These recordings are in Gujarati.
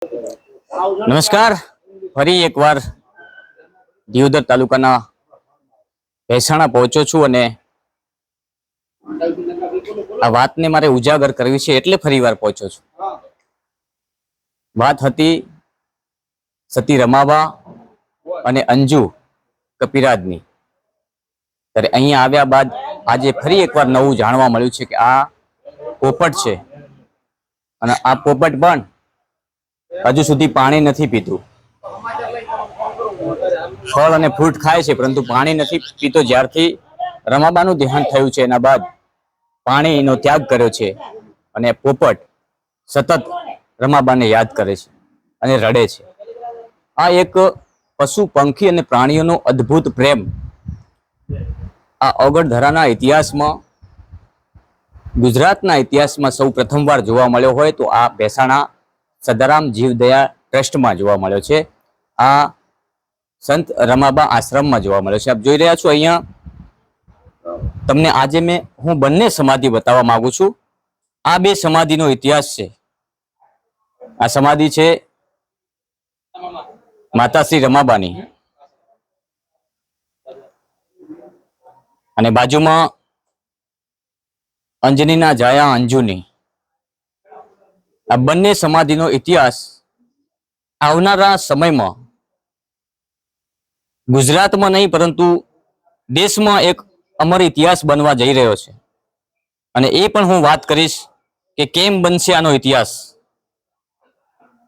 નમસ્કાર, ફરી એકવાર દિયોદર તાલુકાના ભેસાણા પહોંચ્યો છું અને આ વાતને મારે ઉજાગર કરવી છે એટલે ફરીવાર પહોંચ્યો છું. વાત હતી સતી રમાબા અને અંજુ કપિરાજની. ત્યારે અહીંયા આવ્યા બાદ આજે ફરી એકવાર નવું જાણવા મળ્યું છે કે આ પોપટ છે અને આ પોપટ પણ હજુ સુધી પાણી નથી પીતું. ફળ અને ફ્રૂટ ખાય છે પરંતુ પાણી નથી પીતો. જ્યારથી રમાબાનું દેહાંત થયું છે એના બાદ પાણીનો ત્યાગ કર્યો છે અને પોપટ સતત રમાબાને યાદ કરે છે અને રડે છે. આ એક પશુ પંખી અને પ્રાણીઓનો અદ્ભુત પ્રેમ આ ઓગળધરાના ઇતિહાસમાં, ગુજરાતના ઇતિહાસમાં સૌ પ્રથમવાર જોવા મળ્યો હોય તો આ ભેસાણા સદારામ જીવદયા ટ્રસ્ટમાં જોવા મળ્યો છે. આ સંત રમાબા આશ્રમમાં જોવા મળ્યો છે. આપ જોઈ રહ્યા છો અહીંયા તમને આજે હું બંને સમાધિ બતાવવા માંગુ છું. આ બે સમાધિનો ઇતિહાસ છે. આ સમાધિ છે માતાશ્રી રમાબાની અને બાજુમાં અંજનીના જાયા અંજુની. આ બંને સમાધિનો ઇતિહાસ આવનારા સમયમાં ગુજરાતમાં નહીં પરંતુ દેશમાં એક અમર ઇતિહાસ બનવા જઈ રહ્યો છે. અને એ પણ હું વાત કરીશ કે કેમ બનશે આનો ઇતિહાસ.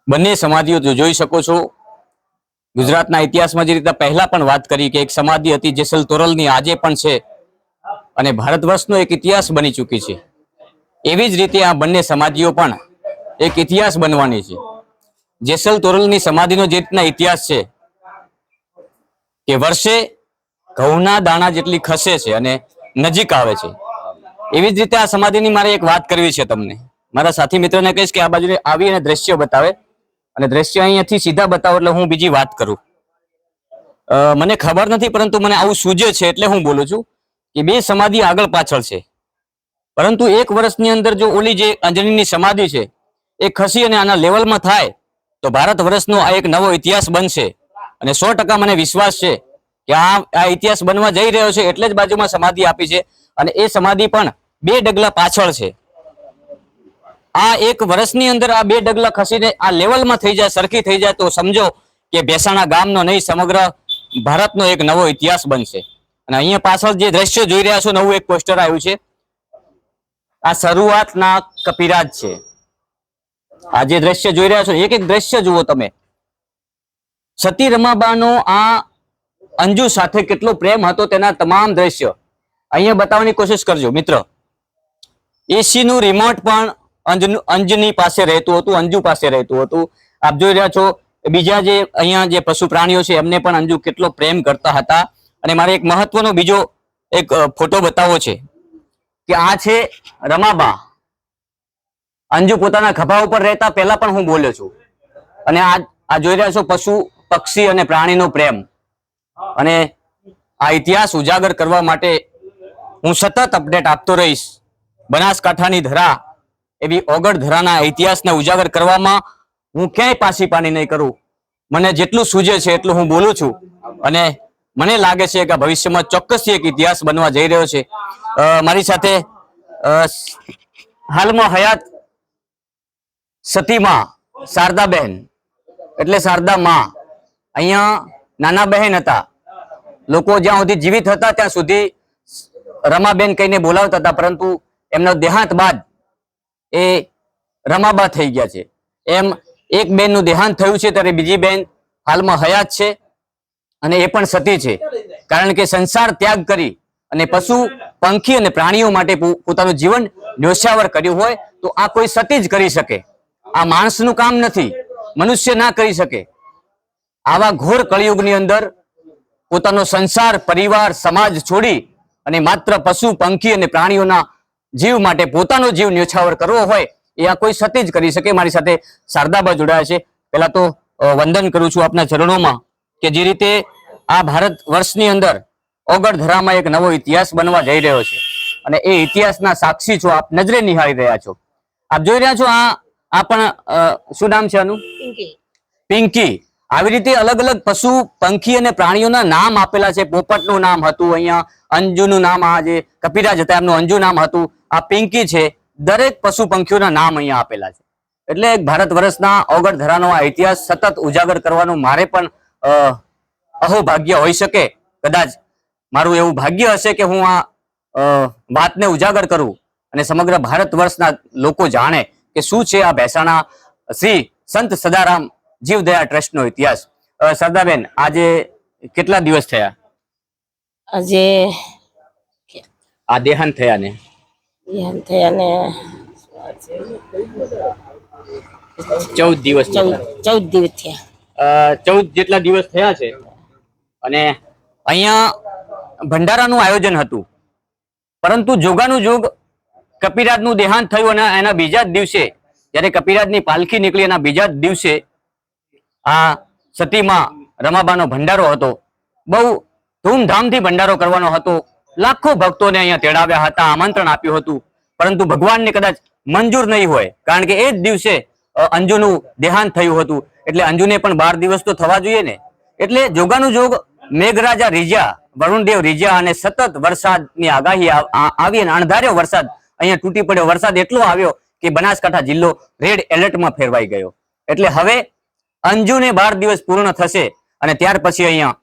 બંને સમાધિઓ જોઈ શકો છો. ગુજરાતના ઇતિહાસમાં જે રીતે પહેલા પણ વાત કરી કે એક સમાધિ હતી જેસલ તોરલની, આજે પણ છે અને ભારત વર્ષનો એક ઇતિહાસ બની ચૂકી છે. એવી જ રીતે આ બંને સમાધિઓ પણ એક ઇતિહાસ બનવાની છે. જેસલ તોરલની સમાધિનો જે રીતના ઇતિહાસ છે કે વર્ષે ઘઉંના દાણા જેટલી ખસે છે અને નજીક આવે છે, એવી જ રીતે આ સમાધિની મારે એક વાત કરવી છે તમને. મારા સાથી મિત્રોને કહીશ કે આ બાજુ આવી અને દ્રશ્ય બતાવે અને દ્રશ્ય અહીંયાથી સીધા બતાવો એટલે હું બીજી વાત કરું. મને ખબર નથી પરંતુ મને આવું સૂજે છે એટલે હું બોલું છું કે બે સમાધિ આગળ પાછળ છે પરંતુ એક વર્ષની અંદર જો ઓલી જે અંજનીની સમાધિ છે એ ખસી અને આના લેવલમાં થાય તો ભારત વર્ષનો આ એક નવો ઇતિહાસ બનશે. અને 100% મને વિશ્વાસ છે કે આ ઇતિહાસ બનવા જઈ રહ્યો છે. એટલે જ બાજુમાં સમાધિ આપી છે અને એ સમાધિ પણ 2 ડગલા પાછળ છે. આ એક વર્ષની અંદર આ 2 ડગલા ખસીને આ લેવલમાં થઈ જાય, સરખી થઈ જાય તો સમજો કે ભેસાણા ગામનો નહીં સમગ્ર ભારતનો એક નવો ઇતિહાસ બનશે. અને અહીંયા પાછળ જે દ્રશ્ય જોઈ રહ્યા છો, નવું એક પોસ્ટર આવ્યું છે. આ શરૂઆતના કપિરાજ છે. આ જે દ્રશ્ય જોઈ રહ્યા છો, એક એક દ્રશ્ય જુઓ તમે. સતી રમાબાનો આ અંજુ સાથે કેટલો પ્રેમ હતો તેના તમામ દ્રશ્ય અહીંયા બતાવવાની કોશિશ કરજો મિત્ર. એસી નું રિમોટ પણ અંજની પાસે રહેતું હતું, અંજુ પાસે રહેતું હતું. આપ જોઈ રહ્યા છો બીજા જે અહીંયા જે પશુ પ્રાણીઓ છે એમને પણ અંજુ કેટલો પ્રેમ કરતા હતા. અને મારે એક મહત્વનો બીજો એક ફોટો બતાવવો છે કે આ છે રમાબા. અંજુ પોતાના ખભા ઉપર રહેતા પહેલા પણ હું બોલ્યો છું. અને આ જોઈ રહ્યા છો પશુ પક્ષી અને પ્રાણીનો પ્રેમ. અને આ ઇતિહાસ ઉજાગર કરવા માટે હું સતત અપડેટ આપતો રહીશ. બનાસકાંઠાની ધરા એવી ઓગળધરાના ઇતિહાસને ઉજાગર કરવામાં હું ક્યાંય પાછી પાની નહીં કરું. મને જેટલું સૂજે છે એટલું હું બોલું છું અને મને લાગે છે કે ભવિષ્યમાં ચોક્કસ એક ઇતિહાસ બનવા જઈ રહ્યો છે. મારી સાથે હાલમાં હયાત સતીમાં શારદાબેન એટલે શારદા માં, અહીંયા નાના બહેન હતા. લોકો જ્યાં સુધી જીવિત હતા ત્યાં સુધી રમાબેન કહીને બોલાવતા હતા પરંતુ એમનો દેહાંત બાદ એ રમાબા થઈ ગયા છે. એમ એક બેનનું દેહાંત થયું છે ત્યારે બીજી બેન હાલમાં હયાત છે અને એ પણ સતી છે. કારણ કે સંસાર ત્યાગ કરી અને પશુ પંખી અને પ્રાણીઓ માટે પોતાનું જીવન ન્યોછાવર કર્યું હોય તો આ કોઈ સતી જ કરી શકે. આ માણસનું કામ નથી, મનુષ્ય ના કરી શકે. આવા ઘોર કળિયુગની અંદર પોતાનો સંસાર, પરિવાર, સમાજ છોડી અને માત્ર પશુ પંખી અને પ્રાણીઓના જીવ માટે પોતાનો જીવ ન્યોછાવર કરવો હોય એ આ કોઈ સતી જ કરી શકે. મારી સાથે શારદાબા જોડાયા છે. પહેલા તો વંદન કરું છું આપના ચરણોમાં કે જે રીતે આ ભારત વર્ષની અંદર ઓગળધરામાં એક નવો ઇતિહાસ બનવા જઈ રહ્યો છે અને એ ઇતિહાસના સાક્ષી છો, આપ નજરે નિહાળી રહ્યા છો. આપ જોઈ રહ્યા છો આ પણ શું નામ છે આનું? પિંકી. આવી રીતે અલગ અલગ પશુ પંખી અને પ્રાણીઓના નામ આપેલા છે. પોપટનું નામ હતું, અહીંયા અંજુનું નામ, આ જે કપિરાજ હતા એમનું અંજુ નામ હતું, આ પિંકી છે. દરેક પશુ પંખીઓના નામ અહીંયા આપેલા છે. એટલે ભારત વર્ષના ઓગળ ધરાનો આ ઇતિહાસ સતત ઉજાગર કરવાનું મારે પણ અહોભાગ્ય હોઈ શકે. કદાચ મારું એવું ભાગ્ય હશે કે હું આ વાતને ઉજાગર કરું અને સમગ્ર ભારત વર્ષના લોકો જાણે કે શું છે આ ભેસાણા શ્રી સંત સદારામ જીવદયા ટ્રસ્ટનો ઇતિહાસ. સરદાબેન, આજે કેટલા દિવસ થયા આજે આ દેહાંત થયા ને? 14 દિવસ. 14 દિવસ થયા. 14 જેટલા દિવસ થયા છે. અને અહીંયા ભંડારાનું આયોજન હતું, પરંતુ જોગાનું જોગ કપિરાજનું દેહાંત થયું અને એના બીજા જ દિવસે, જ્યારે કપિરાજની પાલખી નીકળી એના બીજા જ દિવસે આ સતીમાં રમાબાનો ભંડારો હતો. બહુ ધૂમધામથી ભંડારો કરવાનો હતો. લાખો ભક્તોને અહીંયા તેડાવ્યા હતા, આમંત્રણ આપ્યું હતું, પરંતુ ભગવાનને કદાચ મંજૂર નહીં હોય, કારણ કે એ જ દિવસે અંજુનું દેહાંત થયું હતું. એટલે અંજુને પણ 12 દિવસ તો થવા જોઈએ ને. એટલે જોગાનું જોગ મેઘરાજા રીઝ્યા, વરુણદેવ રીઝ્યા અને સતત વરસાદની આગાહી આવી અને અણધાર્યો વરસાદ અહીંયા તૂટી પડ્યો. વરસાદ એટલો આવ્યો કે બનાસકાંઠા જિલ્લો રેડ એલર્ટમાં ફેરવાઈ ગયો. એટલે હવે અંજુને 12 દિવસ પૂર્ણ થશે અને ત્યાર પછી અહીંયા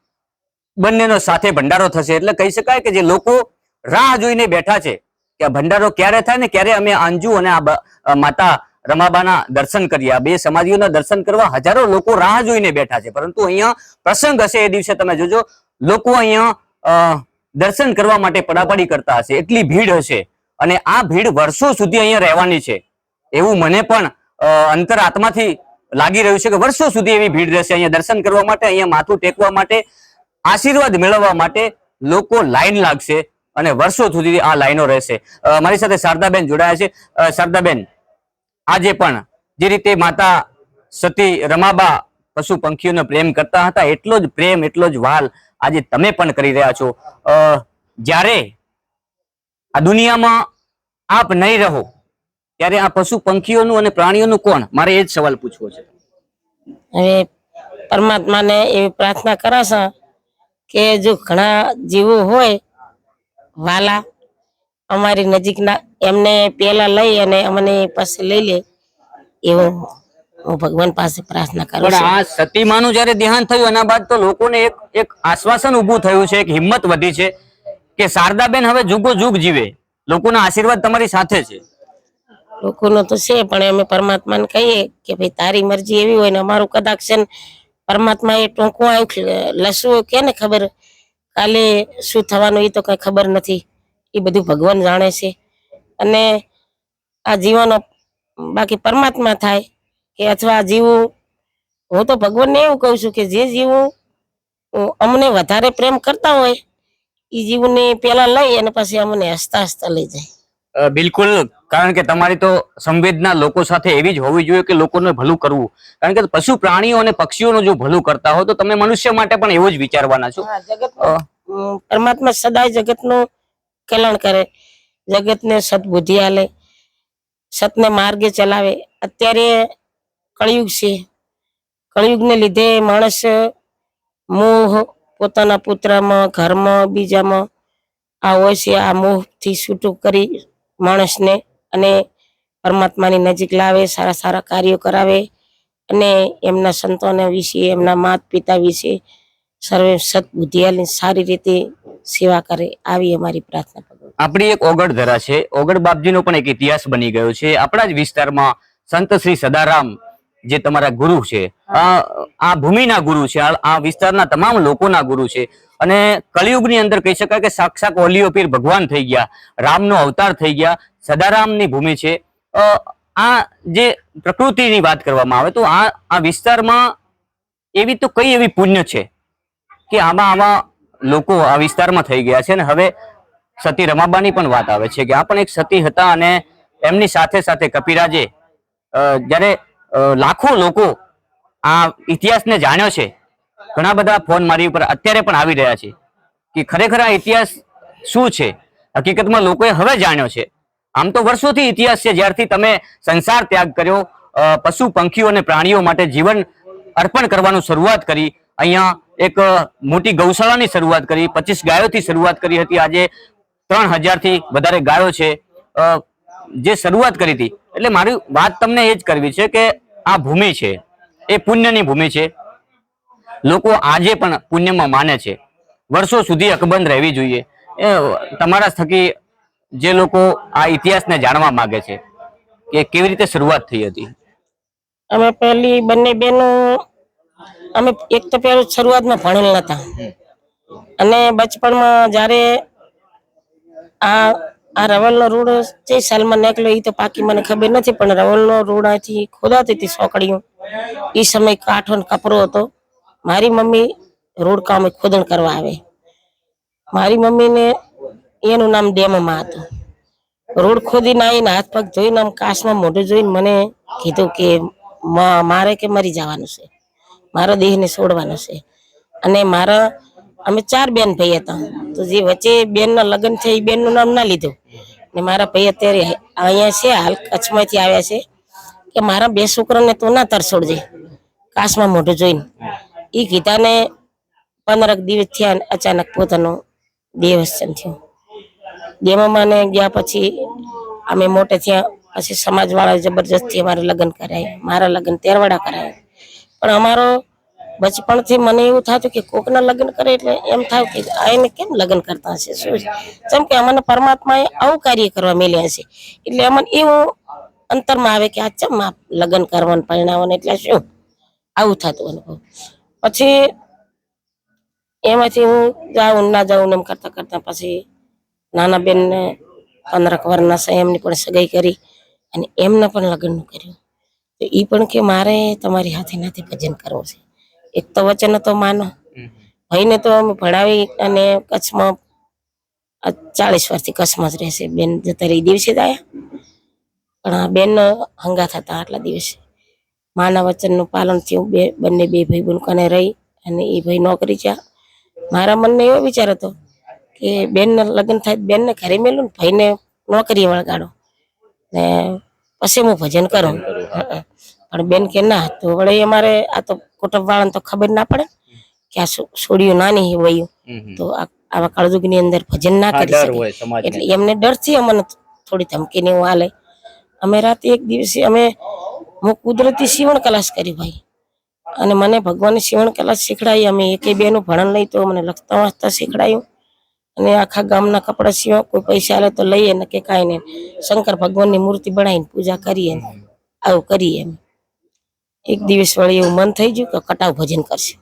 બંનેનો સાથે ભંડારો થશે. એટલે કહી શકાય કે જે લોકો રાહ જોઈને બેઠા છે કે આ ભંડારો ક્યારે થાય ને ક્યારે અમે અંજુ અને આ માતા રમાબાના દર્શન કરીએ. આ બે સમાધિઓના દર્શન કરવા હજારો લોકો રાહ જોઈને બેઠા છે. પરંતુ અહીંયા પ્રસંગ હશે એ દિવસે તમે જોજો, લોકો અહીંયા દર્શન કરવા માટે પડાપડી કરતા હશે. એટલી ભીડ હશે અને આ ભીડ વર્ષો સુધી અહીંયા રહેવાની છે એવું મને પણ અંતર આત્માથી લાગી રહ્યું છે કે વર્ષો સુધી એવી ભીડ રહેશે અહીંયા દર્શન કરવા માટે, અહીંયા માથું ટેકવા માટે, આશીર્વાદ મેળવવા માટે લોકો લાઈન લાગશે અને વર્ષો સુધી આ લાઈનો રહેશે. મારી સાથે શારદાબેન જોડાયા છે. શારદાબેન, આજે પણ જે રીતે માતા સતી રમાબા પશુ પંખીઓનો પ્રેમ કરતા હતા એટલો જ પ્રેમ, એટલો જ વાલ આજે તમે પણ કરી રહ્યા છો. જ્યારે આ દુનિયામાં આપ નહીં રહો ત્યારે આ પશુ પંખીઓનું અને પ્રાણીઓનું કોણ? મારે એ જ સવાલ પૂછવો છે. હવે પરમાત્માને એવી પ્રાર્થના કરાશે કે જો ઘણા જીવો હોય વાલા અમારી નજીકના, એમને પેલા લઈ અને અમને પાસે લઈ લે એવું હું ભગવાન પાસે પ્રાર્થના કરું પણ છું. આ સતીમાનું જયારે દેહાંત થયું એના બાદ તો લોકોને એક આશ્વાસન ઊભું થયું છે, એક હિંમત વધી છે કે શારદાબેન હવે જુગો જુગ જીવે. લોકોના આશીર્વાદ તમારી સાથે છે. લોકોનો તો છે, પણ અમે પરમાત્માને કહીએ કે ભાઈ તારી મરજી એવી હોય ને અમારું કદાચ છે ને પરમાત્મા એ ટૂંકું આવ્યું લસવું કે ને ખબર, કાલે શું થવાનું એ તો કઈ ખબર નથી. એ બધું ભગવાન જાણે છે. અને આ જીવન બાકી પરમાત્મા થાય કે અથવા જીવું, હું તો ભગવાનને એવું કહું છું કે જે જીવું અમને વધારે પ્રેમ કરતા હોય એ જીવને પેલા લઈ અને પછી અમને હસતા હસતા લઈ જાય. બિલકુલ, કારણ કે તમારી તો સંવેદના લોકો સાથે એવી જ હોવી જોઈએ કે લોકોને ભલું કરવું. કારણ કે પશુ પ્રાણીઓ અને પક્ષીઓનું જો ભલું કરતા હો તો તમે મનુષ્ય માટે પણ એવું જ વિચારવાના છો. પરમાત્મા સદાય જગતનું કલ્યાણ કરે, જગતને સદબુદ્ધિ આલે, સતને માર્ગે ચલાવે. અત્યારે કળિયુગ છે. કળિયુગને લીધે માણસ મોહ પોતાના પુત્રમાં, ઘરમાં, બીજામાં આ હોય છે. આ મોહથી છૂટું કરી માણસને અને પરમાત્માની નજીક લાવે, સારા સારા કાર્યો કરાવે અને એમના સંતાનો વિશે, એમના માતા પિતા વિશે સર્વે સદબુદ્ધિ સારી રીતે સેવા કરે. આવી અમારી પ્રાર્થના. આપણી એક ઓગળ ધરા છે, ઓગળ બાપજીનો પણ એક ઇતિહાસ બની ગયો છે. આપણા જ વિસ્તારમાં સંત શ્રી સદારામ જે તમારા ગુરુ છે, આ ભૂમિના ગુરુ છે, આ વિસ્તારના તમામ લોકોના ગુરુ છે. અને કળિયુગની અંદર કહી શકાય કે સાક્ષાત ઓલિયો પીર ભગવાન થઈ ગયા, રામનો અવતાર થઈ ગયા. સદારામની ભૂમિ છે. આ જે પ્રકૃતિની વાત કરવામાં આવે તો આ વિસ્તારમાં એવી તો કઈ એવી પુણ્ય છે કે આમાં લોકો આ વિસ્તારમાં થઈ ગયા છે. અને હવે સતી રમાબાની પણ વાત આવે છે કે આ પણ એક સતી હતા અને એમની સાથે સાથે કપિરાજે જ્યારે લાખો લોકો આ ઇતિહાસને જાણ્યો છે. ઘણા બધા ફોન મારી ઉપર અત્યારે પણ આવી રહ્યા છે કે ખરેખર આ ઇતિહાસ શું છે. હકીકતમાં લોકોએ હવે જાણ્યો છે. આમ તો વર્ષોથી ઇતિહાસ છે, જ્યારથી તમે સંસાર ત્યાગ કર્યો પશુ પંખીઓ અને પ્રાણીઓ માટે જીવન અર્પણ કરવાનું શરૂઆત કરી. અહીંયા એક મોટી ગૌશાળાની શરૂઆત કરી, 25 ગાયોથી શરૂઆત કરી હતી. આજે 3000 થી વધારે ગાયો છે. જે શરૂઆત કરી હતી, એટલે મારી વાત તમને એ જ કરવી છે કે આ ભૂમિ છે એ પુણ્યની ભૂમિ છે. લોકો આજે પણ પુણ્યમાં માને છે. વર્ષો સુધી અકબંધ રહેવી જોઈએ. એ તમારા થકી જે લોકો આ ઇતિહાસને જાણવા માંગે છે કે કેવી રીતે શરૂઆત થઈ હતી. અમે પહેલી બંને બહેનો અમે એક તો પહેલું શરૂઆતમાં ભણેલ નતા, અને બચપણમાં જ્યારે આ આ રવલનો રોડ જે સાલમાં નીકળ્યો એ તો પાકી મને ખબર નથી, પણ રવલનો રોડ અહીંથી ખોદાતી હતી સોકડીઓ. એ સમય કાઠો ને કપરો હતો. મારી મમ્મી રોડ કામ ખોદણ કરવા આવે. મારી મમ્મીને એનું નામ ડેમમાં હતું. રોડ ખોદીને આવીને હાથ પગ ધોઈને આમ કાચમાં મોઢું જોઈને મને કીધું કે મારે કે મરી જવાનું છે, મારા દેહને છોડવાનો છે. અને મારા અમે 4 બેન ભાઈ હતા, તો જે વચ્ચે બેનના લગ્ન છે એ બેનનું નામ ના લીધું. ને મારા ભાઈ અત્યારે અહીંયા છે, હાલ કચ્છમાંથી આવ્યા છે, કે મારા 2 છોકરાને તો ના તરછોડજે કાચમાં મોઢું જોઈને. એ કીધાને 15 દિવસ થયા અચાનક પોતાનું દેવસ્થાન થયું. દેવમાને ગયા પછી અમે મોટે થયા. પછી સમાજવાળા જબરજસ્તી અમારે લગ્ન કરાય, મારા લગ્ન તેરવાડા કરાય. પણ અમારો બચપણથી મને એવું થતું કે કોકના લગ્ન કરે એટલે એમ થાય કે આ એને કેમ લગ્ન કરતા હશે, શું છે? જેમ કે અમને પરમાત્માએ આવું કાર્ય કરવા મેલ્યા છે, એટલે અમને એવું અંતરમાં આવે કે આ ચમ આ લગ્ન કરવાનું પરિણામવાનું એટલે શું, આવું થતું અનુભવ. પછી એમાંથી હું જાઉં ના જાઉં એમ કરતા કરતા પછી નાના બેનને 15 વર્ષના છે, એમની પણ સગાઈ કરી અને એમને પણ લગ્નનું કર્યું. તો એ પણ કે મારે તમારી હાથે નાથી ભજન કરવું છે. એક તો વચન તો માનો. ભાઈને તો અમે ભણાવી અને કચ્છમાં 40 વર્ષથી કચ્છમાં જ રહેશે. બેન જતા રહી દિવસે જ આવ્યા, પણ આ બેન હંગાત હતા આટલા દિવસે. માના વચનનું પાલન થયું. બંને બે ભાઈ બુનકાને રહી અને એ ભાઈ નોકરી ગયા. મારા મનને એવો વિચાર હતો કે બેનને લગ્ન થાય, બેનને ઘરે મેલું ને ભાઈને નોકરી વળગાડો ને પછી હું ભજન કરું. પણ બેન કે ના. તો વળે અમારે આ તો કુટુંબ વાળાને તો ખબર ના પડે કે આ છોડીઓ નાની વયું, તો આવા કળયુગની અંદર ભજન ના કરી શકે, એટલે એમને ડરથી અમને થોડી ધમકીને એવું હાલે. અમે રાતે એક દિવસે હું કુદરતી સીવણ ક્લાસ કરી ભાઈ, અને મને ભગવાનની સીવણ ક્લાસ શીખડાવી. અમે એકે બેનું ભણન લઈ તો મને લખતા વાંચતા શીખડાયું, અને આખા ગામના કપડા સીવા. કોઈ પૈસા આલે તો લઈએ ને કે કાંઈ નહીં, શંકર ભગવાનની મૂર્તિ બનાવીને પૂજા કરીએ, આવું કરીએ. એમ એક દિવસ વળી એવું મન થઈ ગયું કે કટાવ ભજન કરશે.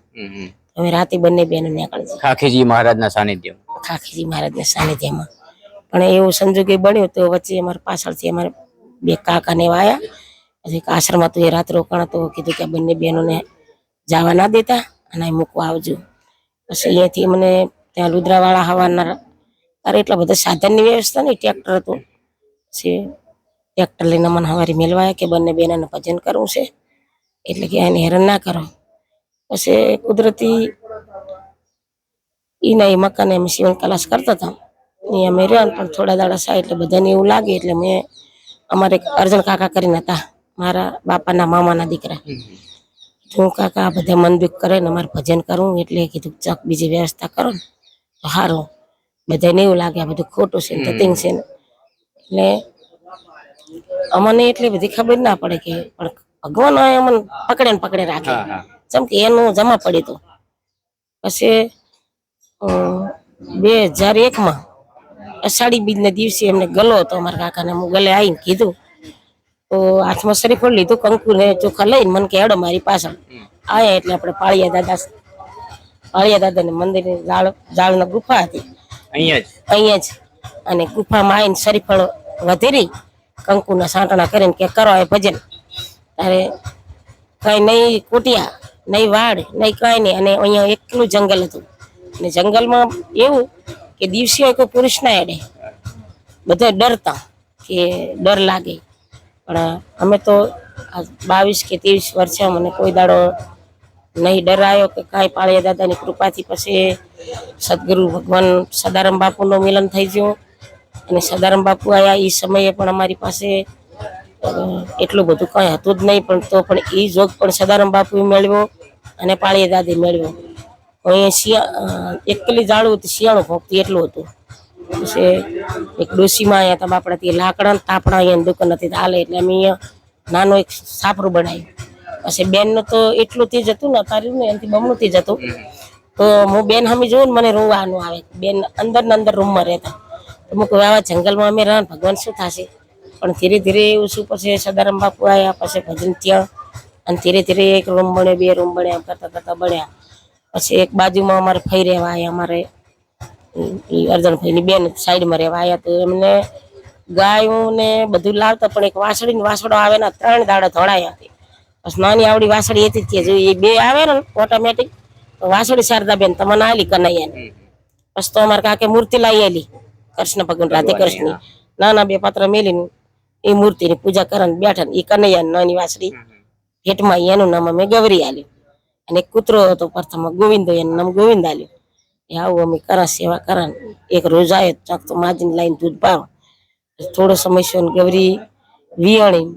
અમે રાતે બંને બહેનો નીકળી ખાખીજી મહારાજના સાનિધ્યમાં. ખાખીજી મહારાજના સાનિધ્યમાં. પણ એવું સંજોગે બન્યું તો વચ્ચે અમારે પાછળથી અમારે 2 કાકાને એવા આવ્યા. પછી આશ્રમમાં તો એ રાત રોકાણ તો કીધું કે બંને બહેનોને જવા ના દેતા અને મૂકવા આવજો. પછી અહીંયાથી મને ત્યાં લુદ્રાવાળા હવાના અરે એટલા બધા સાધનની વ્યવસ્થા નહીં, ટ્રેક્ટર હતું. પછી ટ્રેક્ટર લઈને મને સવારે મેળવાયા કે બંને બહેનોને ભજન કરવું છે, એટલે કે એને હેરાન ના કરો. પછી કુદરતી એના એ મકાને અમે સીવણ ક્લાસ કરતા હતા એ અમે રહ્યા. પણ થોડા દાડા સાય એટલે બધાને એવું લાગે એટલે મેં અમારે અર્જણ કાકા કરીને હતા, મારા બાપાના મામાના દીકરા. હું કાકા આ બધા મન દુઃખ કરે ને અમારે ભજન કરવું, એટલે કીધું ચક બીજી વ્યવસ્થા કરો ને તો સારું. બધાને એવું લાગે આ બધું ખોટું છે ને ધતિંગ છે ને, એટલે અમને એટલી બધી ખબર ના પડે કે પણ ભગવાન અમને પકડે રાખે. જેમ કે એનું જમા પડ્યું હતું. પછી 2001માં અષાઢી બીજના દિવસે એમને ગલો હતો અમારા કાકાને. હું ગલે આવીને કીધું તો હાથમાં શરીફળ લીધું, કંકુ ને ચોખા લઈને મને કે હેડો મારી પાછળ આયા. એટલે આપણે પાળિયા દાદાને મંદિરની જાળના ગુફા હતી અહીંયા જ. અને ગુફામાં આવીને શરીફળ વધેરી કંકુના સાંટણા કરીને કે કરો એ ભજન. તારે કઈ નહીં કુટિયા નહીં વાડ નહીં કઈ નહીં, અને અહીંયા એકલું જંગલ હતું. અને જંગલમાં એવું કે દિવસે કોઈ પુરુષ ના અડે, બધા ડરતા કે ડર લાગે. પણ અમે તો 22 કે 23 વર્ષે મને કોઈ દાડો નહીં ડરાયો કે કાંઈ. પાળિયા દાદાની કૃપાથી પછી સદગુરુ ભગવાન સદારામ બાપુનું મિલન થઈ ગયું, અને સદારામ બાપુ આવ્યા. એ સમયે પણ અમારી પાસે એટલું બધું કઈ હતું જ નહીં, પણ તો પણ એ જોગ પણ સદારામ બાપુ મેળવ્યો અને પાળીયા દાદી મેળવ્યો. અહીંયા એકલી જાળું શિયાળું ભોગતી એટલું હતું. પછી એક ડોશીમાં અહીંયા તમે આપણાથી લાકડા ને તાપડા અહીંયા દુકાન હતી હાલે, એટલે અમે અહીંયા નાનું એક સાપરું બનાવ્યું. પછી બેનનું તો એટલું તેજ હતું ને, અત્યારે ને એનાથી બમણું તેજ હતું. તો હું બેન સામે જોઉં ને મને રોવાનું આવે. બેન અંદર ને અંદર રૂમમાં રહેતા. તો હું કહું આવા જંગલમાં અમે રહ્યા, ભગવાન શું થશે? પણ ધીરે ધીરે એવું શું, પછી સદારામ બાપુ આવ્યા, પછી ભજન ત્યાં, અને ધીરે ધીરે એક રૂમ બને, 2 રૂમ બન્યા, એમ કરતા કરતા બન્યા. પછી એક બાજુમાં અમારે ફઈ રહેવા આવ્યા, અમારે અર્જણભાઈની બેન સાઈડમાં રહેવા આવ્યા. તો એમને ગાયું ને બધું લાવતા, પણ એક વાસળી વાસળો આવે ને 3 દાડા ધોળાયા હતી. પછી નાની આવડી વાસળી હતી કે જો એ 2 આવે ને ઓટોમેટિક, તો વાસળી શારદાબેન તમને આલી કનૈયાની. પછી તો અમારે કાકે મૂર્તિ લાવી આલી કૃષ્ણ ભગવાન રાધે કૃષ્ણની, નાના 2 પાત્ર મેલીને એ મૂર્તિની પૂજા કરને બેઠા. એ કનૈયાની નાની વાસળી ભેટમાં એનું નામ અમે ગૌરી આલ્યું. અને એક કૂતરો હતો પ્રથમ ગોવિંદો, એનું નામ ગોવિંદ આલ્યું. એ આવું અમે કરા સેવા કરા. એક રોજ આવ્યો ચાક તો માજીને લાઈને દૂધ પાવ. થોડો સમય છે ગૌરી વિયાણી,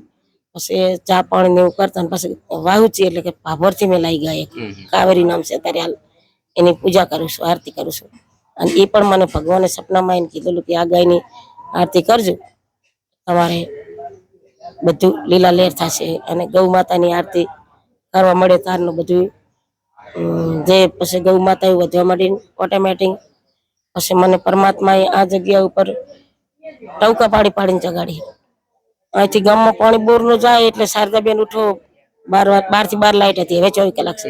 પછી ચા પાણી ને એવું કરતા. પછી વાહુચી એટલે કે ભાભરથી મેં લાવી ગયા, કાવેરી નામ છે અત્યારે હાલ. એની પૂજા કરું છું, આરતી કરું છું. અને એ પણ મને ભગવાને સપનામાં એને કીધેલું કે આ ગાયની આરતી કરજો, તમારે બધું લીલા લહેર થશે. અને ગૌ માતાની આરતી કરવા મળે તારનું બધું જે પછી ગૌ માતા વધવા માંડી ઓટોમેટિક. પછી મને પરમાત્માએ આ જગ્યા ઉપર ટવકા પાડી પાડીને જગાડી. અહીંથી ગામમાં પાણી બોરનું જાય એટલે શારદાબેન ઉઠો, 12 થી 12 લાઈટ હતી, હવે 24 કલાક છે.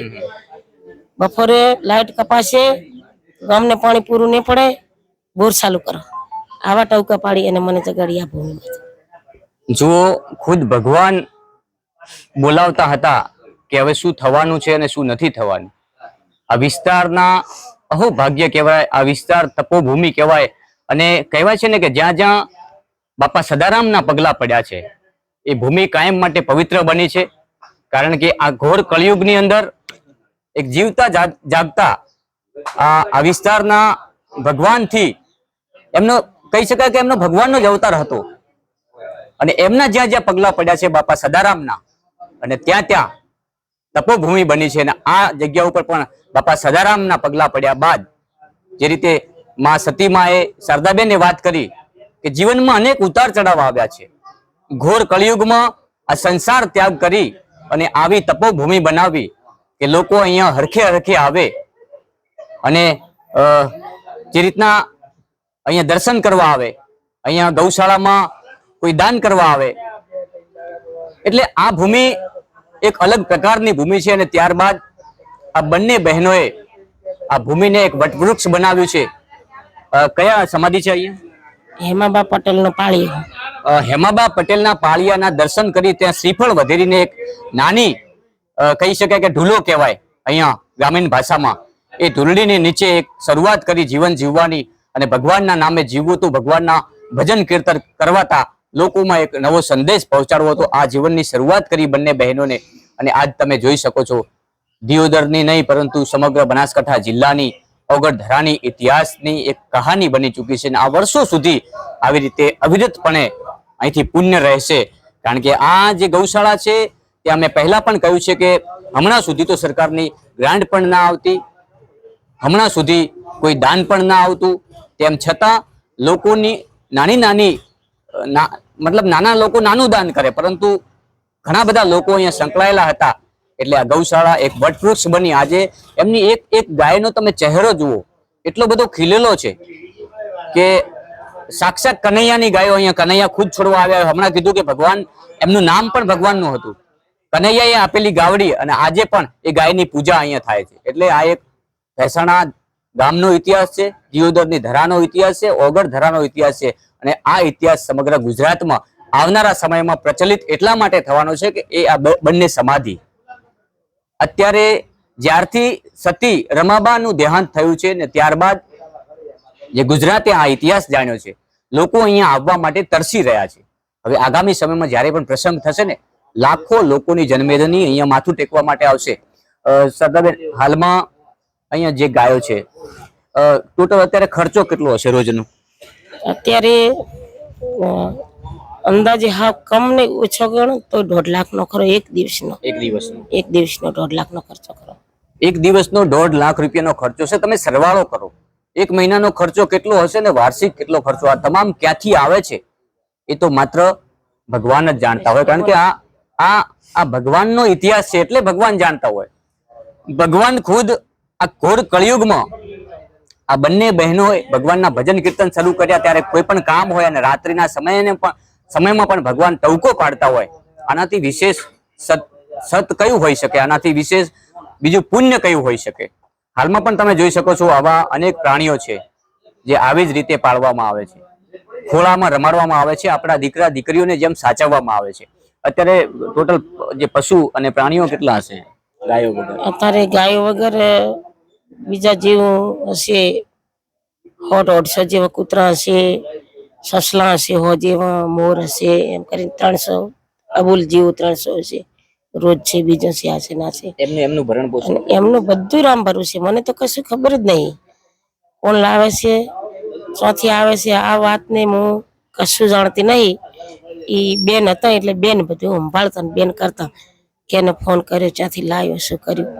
બપોરે લાઈટ કપાશે, ગામને પાણી પૂરું નહીં પડે, બોર ચાલુ કરો. આવા ટવકા પાડી અને મને જગાડી આ ભૂમિમાં. જો ખુદ ભગવાન બોલાવતા હતા કે હવે શું થવાનું છે અને શું નથી થવાનું. આ વિસ્તારના અહોભાગ્ય કહેવાય, આ વિસ્તાર તપોભૂમિ કહેવાય. અને કહેવાય છે ને કે જ્યાં જ્યાં બાપા સદારામના પગલા પડ્યા છે એ ભૂમિ કાયમ માટે પવિત્ર બની છે. કારણ કે આ ઘોર કળિયુગની અંદર એક જીવતા જાગતા આ વિસ્તારના ભગવાનથી એમનો કહી શકાય કે એમનો ભગવાનનો જ અવતાર હતો. અને એમના જ્યાં જ્યાં પગલા પડ્યા છે બાપા સદારામના, અને ત્યાં ત્યાં તપોભૂમિ બની છે. અને આ જગ્યા ઉપર પણ બાપા સદારામના પગલા પડ્યા બાદ જે રીતે માં સતીમાએ શારદાબેને વાત કરી કે જીવનમાં અનેક ઉતાર ચઢાવ આવ્યા છે. ઘોર કળિયુગમાં આ સંસાર ત્યાગ કરી અને આવી તપોભૂમિ બનાવી કે લોકો અહીંયા હરખે હરખે આવે અને જે રીતના અહીંયા દર્શન કરવા આવે, અહીંયા ગૌશાળામાં કોઈ દાન કરવા આવે. એટલે આ ભૂમિ એક અલગ પ્રકારની ભૂમિ છે. અને ત્યારબાદ આ બંને બહેનોએ આ ભૂમિને એક વટવૃક્ષ બનાવ્યું છે. કયા સમાધિ છે અહીંયા? હેમાબા પટેલનો પાળિયો. હેમાબા પટેલના પાળિયાના દર્શન કરી ત્યાં શ્રીફળ વધેરીને એક નાની કહી શકાય કે ઢૂલો કહેવાય અહીંયા ગ્રામીણ ભાષામાં, એ ઢૂલડીની નીચે એક શરૂઆત કરી જીવન જીવવાની. અને ભગવાનના નામે જીવવું હતું, ભગવાનના ભજન કીર્તન કરવાતા, લોકોમાં એક નવો સંદેશ પહોંચાડવો હતો. આ જીવનની શરૂઆત કરી બંને બહેનોને. અને આજ તમે જોઈ શકો છો દિયોદરની નહીં પરંતુ સમગ્ર બનાસકાંઠા જિલ્લાની ઓગળધરાની ઇતિહાસની એક કહાની બની ચૂકી છે. અને આ વર્ષો સુધી આવી રીતે અવિરતપણે અહીંથી પુણ્ય રહેશે. કારણ કે આ જે ગૌશાળા છે ત્યાં મેં પહેલા પણ કહ્યું છે કે હમણાં સુધી તો સરકારની ગ્રાન્ટ પણ ના આવતી, હમણાં સુધી કોઈ દાન પણ ના આવતું. તેમ છતાં લોકોની મતલબ નાના લોકો નાનું દાન કરે, પરંતુ ઘણા બધા લોકો અહીંયા સંકળાયેલા હતા. એટલે આ ગૌશાળા એક વટવૃક્ષ બની. આજે એમની એક એક ગાયનો તમે ચહેરો જુઓ, એટલો બધો ખીલેલો છે કે સાક્ષાત કનૈયાની ગાયો અહીંયા કનૈયા ખુદ છોડવા આવ્યા. હમણાં કીધું કે ભગવાન, એમનું નામ પણ ભગવાનનું હતું, કનૈયાએ આપેલી ગાવડી. અને આજે પણ એ ગાયની પૂજા અહીંયા થાય છે. એટલે આ એક ભેસાણા ગામનો ઇતિહાસ છે, દિયોદરની ધરાનો ઇતિહાસ છે, ઓગળધરાનો ઇતિહાસ છે. અને આ ઇતિહાસ સમગ્ર ગુજરાતમાં આવનારા સમયમાં પ્રચલિત એટલા માટે થવાનો છે કે એ આ બંને સમાધિ અત્યારે જ્યારથી સતી રમાબાનું દેહાંત થયું છે ને ત્યારબાદ જે ગુજરાતે આ ઇતિહાસ જાણ્યો છે, લોકો અહીંયા આવવા માટે તરસી રહ્યા છે. હવે આગામી સમયમાં જ્યારે પણ પ્રસંગ થશે ને, લાખો લોકોની જનમેદની અહીંયા માથું ટેકવા માટે આવશે. સરદારબેન, હાલમાં અહીંયા જે ગાયો છે ટોટલ અત્યારે ખર્ચો કેટલો હશે રોજનો? અત્યારે અંદાજે હા કમ ને ઓછો ગણો તો 1.5 લાખ નો ખરો એક દિવસનો. એક દિવસનો એક દિવસનો 1.5 લાખ નો ખર્ચો ખરો. એક દિવસનો 1.5 લાખ રૂપિયાનો ખર્ચો છે. તમે સરવાળો કરો, એક મહિનાનો ખર્ચો કેટલો હશે ને વાર્ષિક કેટલો ખર્ચો આ તમામ ક્યાંથી આવે છે એ તો માત્ર ભગવાન જ જાણતા હોય. કારણ કે આ ભગવાનનો ઇતિહાસ છે એટલે ભગવાન જાણતા હોય. ભગવાન ખુદ આ ઘોર કળિયુગમાં આ બંને બહેનોએ ભગવાનના ભજન કીર્તન શરૂ કર્યા ત્યારે કોઈ પણ કામ હોય અને રાત્રિના સમયમાં પણ ભગવાન ટવકો પાડતા હોય. આનાથી વિશેષ સત કયું હોઈ શકે? આનાથી વિશેષ બીજું પુણ્ય કયું હોઈ શકે? હાલમાં પણ તમે જોઈ શકો છો આવા અનેક પ્રાણીઓ છે જે આવી જ રીતે પાળવામાં આવે છે, ખોળામાં રમાડવામાં આવે છે, આપણા દીકરા દીકરીઓને જેમ સાચવવામાં આવે છે. અત્યારે ટોટલ જે પશુ અને પ્રાણીઓ કેટલા હશે ગાયો વગર? અત્યારે ગાયો વગર બીજા જીવ હશે 100-150 જેવા કૂતરા હશે, સસલા હશે 100 જેવા, મોર હશે, એમ કરીને 300 અબુલ જીવ 300 હશે. રોજ છે, બીજો છે, આ છે ના છે. એમનું ભરણ પોષણ અને એમનું બધું રામ ભરું છે. મને તો કશું ખબર જ નહીં કોણ લાવે છે, ચોથી આવે છે. આ વાતને હું કશું જાણતી નહીં. ઈ બેન હતા એટલે બેન બધું સંભાળતા ને બેન કરતા. કેને ફોન કર્યો, ક્યાંથી લાવ્યો, શું કર્યું,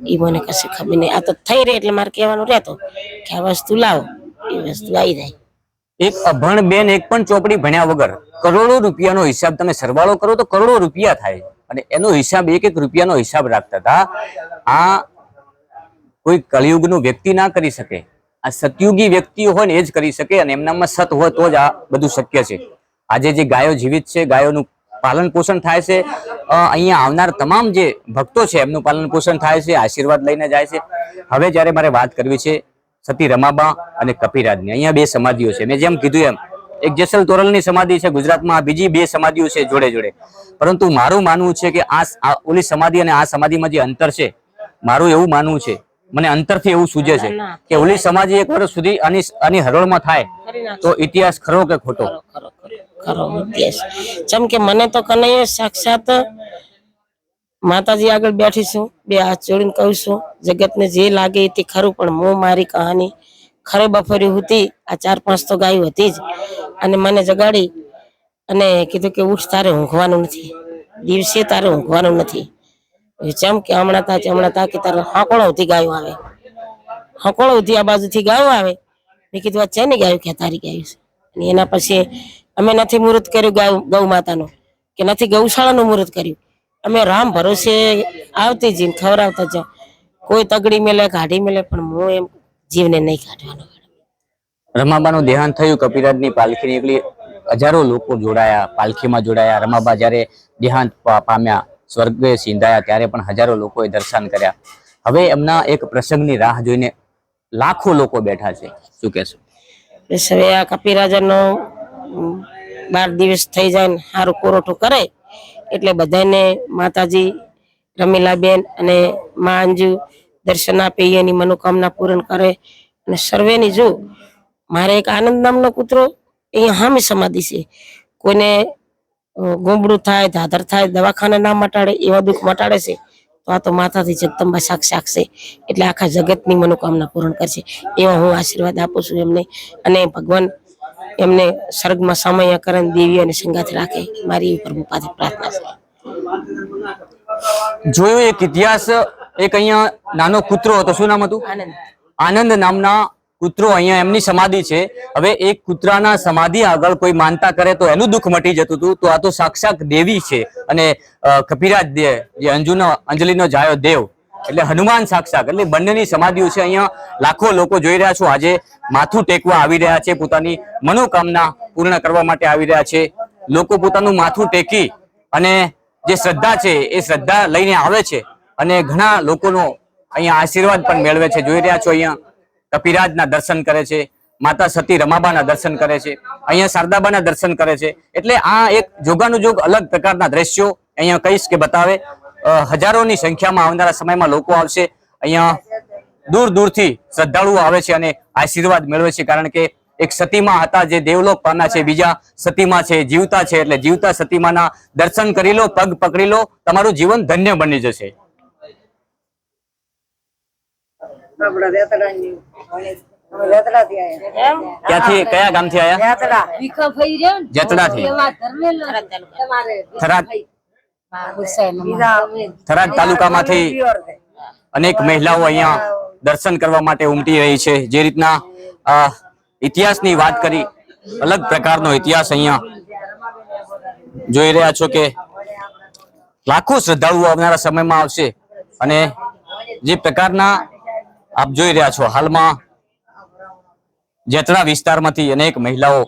એ મને કશું ખબર નહીં. આ તો થઈ રહી એટલે મારે કહેવાનું રહેતો કે આ વસ્તુ લાવો, એ વસ્તુ આવી જાય. એક અભણ બેન એક પણ ચોપડી ભણ્યા વગર કરોડો રૂપિયાનો હિસાબ તમે સરવાળો કરો તો કરોડો રૂપિયા થાય અને એનો હિસાબ એક રૂપિયાનો હિસાબ રાખતા હતા. આ કોઈ કળિયુગનું વ્યક્તિ ના કરી શકે. આ સતયુગી વ્યક્તિઓ હોય ને એ જ કરી શકે અને એમનામાં સત હોય તો જ આ બધું શક્ય છે. આજે જે ગાયો જીવિત છે, ગાયોનું પાલન પોષણ થાય છે, અહીંયા આવનાર તમામ જે ભક્તો છે એમનું પાલન પોષણ થાય છે, આશીર્વાદ લઈને જાય છે. હવે જ્યારે મારે વાત કરવી છે સતી રમાબા અને કપિરાજની, અહીંયા બે સમાધિઓ છે. મેં જેમ કીધું એમ એક જેસલ તોરલની સમાધિ છે ગુજરાતમાં, બીજી બે સમાધિઓ છે જોડે જોડે. પરંતુ મારું માનવું છે કે આ ઓલી સમાધિ અને આ સમાધિમાં જે અંતર છે, મારું એવું માનવું છે, મને અંતરથી એવું સૂજે છે કે ઓલી સમાધિ એક વર્ષ સુધી આની હરોળમાં થાય તો ઇતિહાસ ખરો કે ખોટો? ખરો ઇતિહાસ. જેમ કે મને તો કનૈયા સાક્ષાત માતાજી આગળ બેઠી છું, બે હાથ જોડીને કહું છું જગતને જે લાગે તે ખરું, પણ હું મારી કહાની ખરે બફરી હતી. આ 4-5 તો ગાયો હતી જ અને મને જગાડી અને કીધું કે ઉઠ, તારે ઊંઘવાનું નથી, દિવસે તારે ઊંઘવાનું નથી. જેમ કે હમણાં તા કે તારે હાંકોળો હતી ગાયો આવે, હાંકોળો હતી આ બાજુથી ગાયો આવે. મેં કીધું આ છે ને ગાયું કે તારી ગાયું છે. અને એના પછી અમે નથી મુહૂર્ત કર્યું ગૌ માતાનું કે નથી ગૌશાળાનું મુહૂર્ત કર્યું. અમે રામ ભરોસે આવતી જઈને ખવડાવતા જાઓ. કોઈ તગડી મેલે કાઢી મેલે પણ હું એમ જીવને નહીં કાઢવાનો. રમાબાનું દેહાંત થયું, કપિરાજની પાલખી નીકળી, હજારો લોકો જોડાયા, પાલખીમાં જોડાયા. રમાબા જ્યારે દેહાંત પામ્યા, સ્વર્ગે સિંધાયા ત્યારે પણ હજારો લોકોએ દર્શન કર્યા. હવે એમના એક પ્રસંગની રાહ જોઈને લાખો લોકો બેઠા છે. શું કહેશો? બસ હવે આ કપિરાજનો 12 દિવસ થઈ જાય ને સારું કોરોઠું કરે એટલે બધાને માતાજી રમીલાબેન અને મા અંજુ દર્શન આપે, એની મનોકામના પૂર્ણ કરે. અને સર્વેની જો મારે એક આનંદ નામનો કૂતરો અહીંયા હામી સમાધિ છે. કોઈને ગોમડું થાય, ધાધર થાય, દવાખાને ના મટાડે એવા દુઃખ મટાડે છે તો આ તો માતાજી જગદંબા સાક્ષાત છે એટલે આખા જગતની મનોકામના પૂર્ણ કરશે એવા હું આશીર્વાદ આપું છું એમને. અને ભગવાન એમને સ્વર્ગમાં સમય કરે, દેવી અને સંગાથ રાખે, મારી ઉપર પ્રાર્થના છે. જોયું એક ઇતિહાસ, એક અહીંયા નાનો કૂતરો હતો, શું નામ હતું? આનંદ નામના કૂતરો, અહીંયા એમની સમાધિ છે. હવે એક કૂતરાના સમાધિ આગળ કોઈ માનતા કરે તો એનું દુઃખ મટી જતું હતું, તો આ તો સાક્ષાત દેવી છે. અને કપિરાજ દેવ જે અંજલિનો જાયો દેવ એટલે હનુમાન સાક્ષાત, એટલે બંનેની સમાધિઓ છે. અહીંયા લાખો લોકો જોઈ રહ્યા છો, આજે માથું ટેકવા આવી રહ્યા છે, પોતાની મનોકામના પૂર્ણ કરવા માટે આવી રહ્યા છે. લોકો પોતાનું માથું ટેકી અને જે શ્રદ્ધા છે એ શ્રદ્ધા લઈને આવે છે અને ઘણા લોકોનો અહીંયા આશીર્વાદ પણ મેળવે છે. જોઈ રહ્યા છો અહીંયા કપિરાજના દર્શન કરે છે, માતા સતી રમાબાના દર્શન કરે છે, અહીંયા શારદાબાના દર્શન કરે છે. એટલે આ એક જોગાનુજોગ અલગ પ્રકારના દ્રશ્યો અહીંયા કહીશ કે બતાવે. હજારોની સંખ્યામાં આવનારા સમયમાં લોકો આવશે. અહીંયા દૂર દૂરથી શ્રદ્ધાળુઓ આવે છે અને આશીર્વાદ મેળવે છે. કારણ કે એક સતીમાં હતા જે દેવલોક પામ્યા છે, બીજા સતીમાં છે જીવતા છે. એટલે જીવતા સતીમાના દર્શન કરી લો, પગ પકડી લો, તમારું જીવન ધન્ય બની જશે. ક્યાંથી કયા ગામથી આયા? જેતડાથી. થરાદ થરાદ તાલુકામાંથી અનેક મહિલાઓ અહીંયા દર્શન કરવા માટે ઉમટી રહી છે. જે રીતના ઇતિહાસની વાત કરી, અલગ પ્રકારનો ઇતિહાસ અહીંયા જોઈ રહ્યા છો કે લાખો શ્રદ્ધાળુઓ આવનારા સમયમાં આવશે. અને જે પ્રકારના આપ જોઈ રહ્યા છો, હાલમાં જેતડા વિસ્તારમાંથી અનેક મહિલાઓ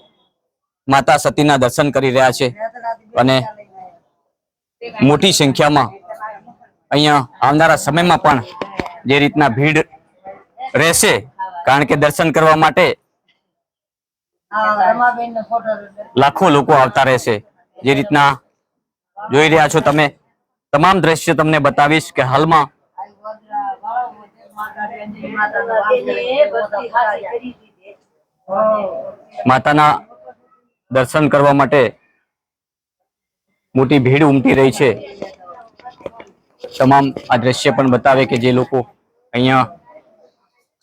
માતા સતીના દર્શન કરી રહ્યા છે. અને મોટી સંખ્યામાં અહીંયા આવનારા સમયમાં પણ જે રીતના ભીડ રહેશે, કારણ કે દર્શન કરવા માટે લાખો લોકો આવતા રહેશે. જે રીતના જોઈ રહ્યા છો તમે, તમામ દ્રશ્ય તમને બતાવીશ કે હાલમાં માતાના દર્શન કરવા માટે મોટી ભીડ ઉમટી રહી છે. તમામ આ દ્રશ્ય પણ બતાવે કે જે લોકો અહીંયા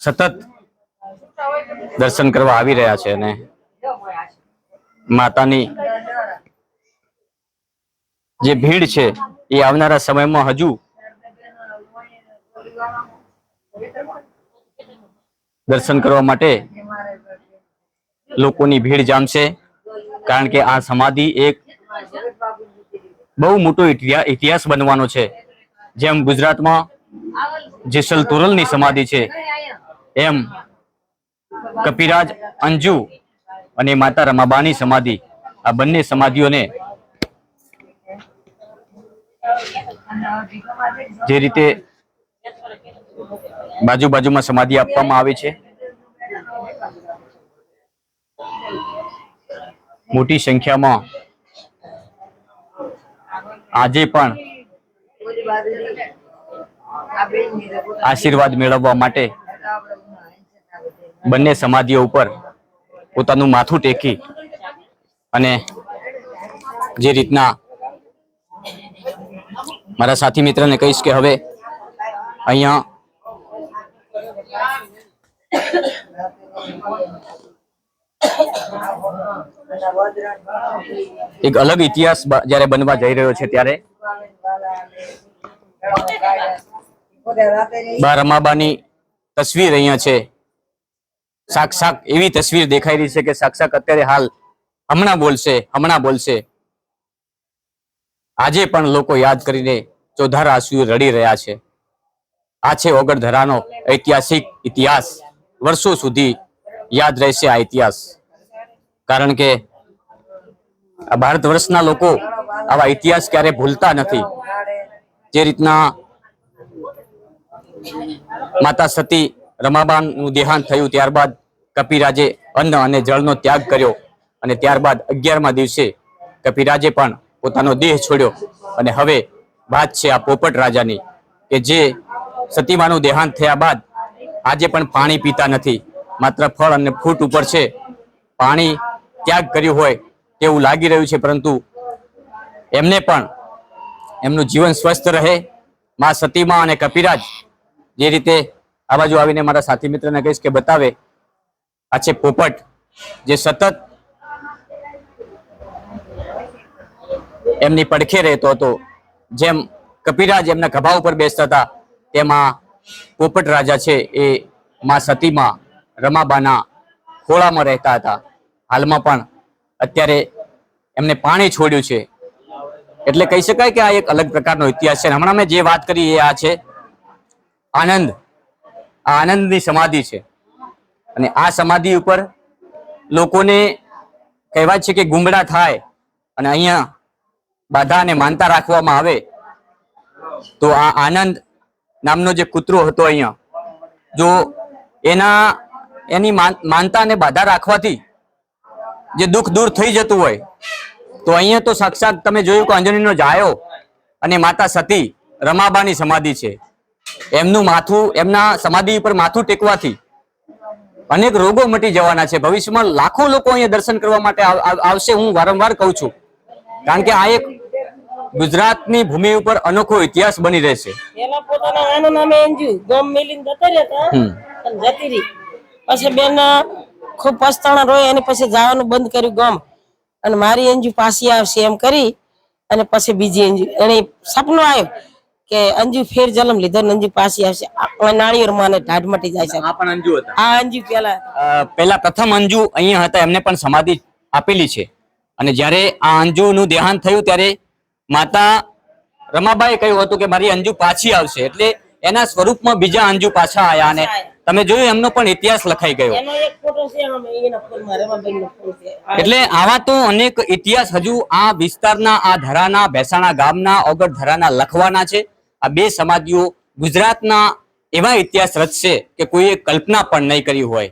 સતત દર્શન કરવા આવી રહ્યા છે અને માતાની જે ભીડ છે એ આવનારા સમયમાં હજુ દર્શન કરવા માટે લોકોની ભીડ જામશે. કારણ કે આ સમાધિ એક બહુ મોટો ઇતિહાસ બનવાનો છે. જેમ ગુજરાતમાં જેસલ તોરલની સમાધિ છે, એમ કપિરાજ અંજુ અને માતા રમાબાની સમાધિ, આ બંને સમાધિઓને જે રીતે બાજુમાં સમાધિ આપવામાં આવી છે, મોટી સંખ્યામાં આજે પણ આશીર્વાદ મેળવવા માટે બંને સમાધિઓ ઉપર પોતાનું માથું ટેકી અને જે રીતના મારા સાથી મિત્રને કહીશ કે હવે અહીંયા એક અલગ ઇતિહાસ જ્યારે બનવા જઈ રહ્યો છે, ત્યારે બા રમાબાની તસવીર અહીંયા છે. સાક્ષાત એવી તસવીર દેખાઈ રહી છે કે સાક્ષાત અત્યારે હાલ હમણાં બોલશે. આજે પણ લોકો યાદ કરીને ચોધાર આંસુ રડી રહ્યા છે. આ છે ઓગળધરાનો ઐતિહાસિક ઇતિહાસ. વર્ષો સુધી યાદ રહેશે આ ઇતિહાસ. કારણ કે આ ભારત વર્ષના લોકો આવા ઇતિહાસ ક્યારે ભૂલતા નથી. જે રીતના માતા સતી રમાબાનું દેહાંત થયું, ત્યારબાદ કપિરાજે અન્ન અને જળનો ત્યાગ કર્યો અને ત્યારબાદ 11મા દિવસે કપિરાજે પણ પોતાનો દેહ છોડ્યો. અને હવે વાત છે આ પોપટ રાજાની, કે જે સતીમાનું દેહાંત થયા બાદ આજે પણ પાણી પીતા નથી, માત્ર ફળ અને ફૂટ ઉપર છે. પાણી ત્યાગ કર્યું હોય તેવું લાગી રહ્યું છે, પરંતુ એમને પણ એમનું જીવન સ્વસ્થ રહે. માં સતીમાં અને કપિરાજ જે રીતે આ બાજુ આવીને મારા સાથી મિત્રને કહીશ કે બતાવે, આ છે પોપટ, જે સતત એમની પડખે રહેતો હતો. જેમ કપિરાજ એમના ખભા ઉપર બેસતા હતા, તેમાં પોપટ રાજા છે એ માં સતીમાં રમાબાના ખોળામાં રહેતા હતા. હાલમાં પણ અત્યારે એમને પાણી છોડ્યું છે. એટલે કહી શકાય કે આ એક અલગ પ્રકારનો ઇતિહાસ છે. હમણાં મેં જે વાત કરી એ આ છે આનંદ. આ આનંદની સમાધિ છે અને આ સમાધિ ઉપર લોકોને કહેવાય છે કે ગુંગડા થાય અને અહીંયા બાધા અને માનતા રાખવામાં આવે તો આ આનંદ નામનો જે કૂતરો હતો અહીંયા, જો એની માનતા અને બાધા રાખવાથી જે દુઃખ દૂર થઈ જતું હોય, તો અહીંયા તો સાક્ષાત તમે જોયું કે અંજનીનો જાયો અને માતા સતી રમાબાની સમાધિ છે. એમનું માથું, એમના સમાધિ ઉપર માથું ટેકવાથી અનેક રોગો મટી જવાના છે. ભવિષ્યમાં લાખો લોકો અહીંયા દર્શન કરવા માટે આવશે. હું વારંવાર કહું છું, કારણ કે આ એક ગુજરાતની ભૂમિ ઉપર અનોખો ઇતિહાસ બની રહેશે. એના પોતાના આનું નામે અંજુ ગામ મેલીને જતા રહેતા અને જતી રહી. પછી બેન ખૂબ પસ્તાણા રોય અને પછી જવાનું બંધ કર્યું ગામ અને મારી અંજુ પાછી આવશે એમ કરી અને પછી બીજી અંજુ એને સપનું આવ્યું કે અંજુ ફેર જન્મ લીધો ને અંજુ પાછી આવશે નાળિયેર માં ઢાઢ મટી જાય છે. આ પણ અંજુ હતા. આ અંજુ પેલા પહેલા પ્રથમ અંજુ અહીંયા હતા, એમને પણ સમાધિ આપેલી છે. અને જ્યારે આ અંજુનું દેહાંત થયું ત્યારે માતા રમાબાઈએ કહ્યું હતું કે મારી અંજુ પાછી આવશે, એટલે એના સ્વરૂપમાં બીજા અંજુ પાછા આયા અને તમે જોયું એમનો પણ ઇતિહાસ લખાઈ ગયો. એનો એક ફોટો છે આમાં, એના ફોનમાં રમાબેનનો ફોટો છે. એટલે આવા તો અનેક ઇતિહાસ હજુ આ વિસ્તારના, આ ધરાના, ભેસાણા ગામના, ઓગળ ધરાના લખવાના છે. આ બે સમાધિઓ ગુજરાતના એવા ઇતિહાસ રચશે કે કોઈએ કલ્પના પણ નહીં કરી હોય.